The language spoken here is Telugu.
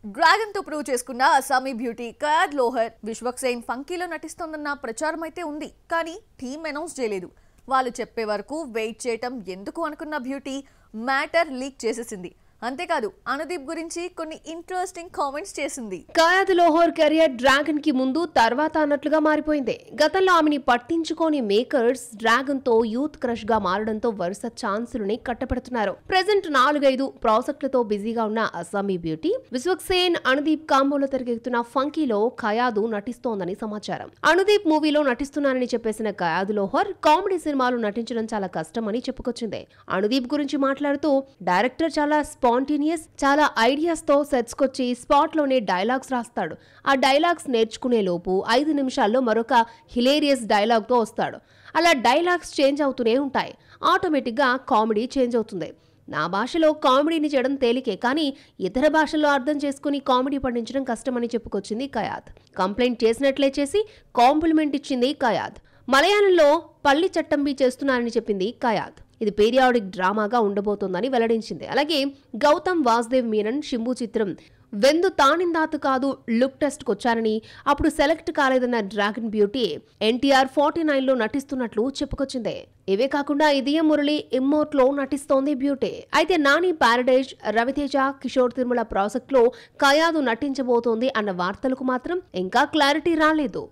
డ్రాగన్ తో ప్రూవ్ చేసుకున్న అస్సామీ బ్యూటీ కయాద్ లోహర్ విశ్వక్సేన్ ఫంకీలో నటిస్తోందన్న ప్రచారం అయితే ఉంది. కానీ టీమ్ అనౌన్స్ చేయలేదు. వాళ్ళు చెప్పే వరకు వెయిట్ చేయటం ఎందుకు అనుకున్న బ్యూటీ మ్యాటర్ లీక్ చేసేసింది. అంతేకాదు అనుదీప్ గురించి కొన్ని ఇంట్రెస్టింగ్ కామెంట్స్ చేసింది. కయాద్ లోహర్ కెరియర్ డ్రాగన్ కి ముందు తర్వాత అన్నట్లుగా మారిపోయింది. గతంలో ఆమెని పట్టించుకోని మేకర్స్ డ్రాగన్ తో యూత్ క్రష్ గా మారడంతో వరుస ఛాన్సులని కట్టపెడుతున్నారు. ప్రెజెంట్ 4-5 ప్రాజెక్టులతో బిజీగా ఉన్న అస్సామీ బ్యూటీ విశ్వక్సేన్ అనుదీప్ కాంబోలో తెరకెక్కుతున్న ఫంకీలో కయాదు నటిస్తోందని సమాచారం. అనుదీప్ మూవీలో నటిస్తున్నానని చెప్పేసిన కయాద్ లోహర్ కామెడీ సినిమాలు నటించడం చాలా కష్టమని చెప్పుకొచ్చింది. అనుదీప్ గురించి మాట్లాడుతూ డైరెక్టర్ చాలా స్పాంటేనియస్, చాలా ఐడియాస్ తో సెట్స్ కొచ్చి స్పాట్ లోనే డైలాగ్స్ రాస్తాడు. ఆ డైలాగ్స్ నేర్చుకునే లోపు 5 నిమిషాల్లో మరొక హిలేరియస్ డైలాగ్ తో వస్తాడు. అలా డైలాగ్స్ చేంజ్ అవుతూనే ఉంటాయి. ఆటోమేటిక్ గా కామెడీ చేంజ్ అవుతుంది. నా భాషలో కామెడీని చేయడం తేలికే, కానీ ఇతర భాషల్లో అర్థం చేసుకుని కామెడీ పండించడం కష్టమని చెప్పుకొచ్చింది కయాద్. కంప్లైంట్ చేసినట్లే చేసి కాంప్లిమెంట్ ఇచ్చింది కయాద్. మలయాళంలో పల్లి చట్టంబి చేస్తున్నానని చెప్పింది కయాద్. ఇది పీరియాడిక్ డ్రామాగా ఉండబోతోందని వెల్లడించింది. అలాగే గౌతమ్ వాసుదేవ్ మీనన్ షింబు చిత్రం వెందు తానిందాతు కాదు లుక్ టెస్ట్ కొచ్చారని, అప్పుడు సెలెక్ట్ కాలేదన్న డ్రాగన్ బ్యూటీ NTR 49లో నటిస్తున్నట్లు చెప్పుకొచ్చింది. ఇవే కాకుండా ఇదియ మురళి ఇమ్మోర్ట్ లో నటిస్తోంది బ్యూటీ. అయితే నాని పారడైజ్, రవితేజ, కిషోర్ తిరుమల ప్రాజెక్ట్ లో కయాదు నటించబోతోంది అన్న వార్తలకు మాత్రం ఇంకా క్లారిటీ రాలేదు.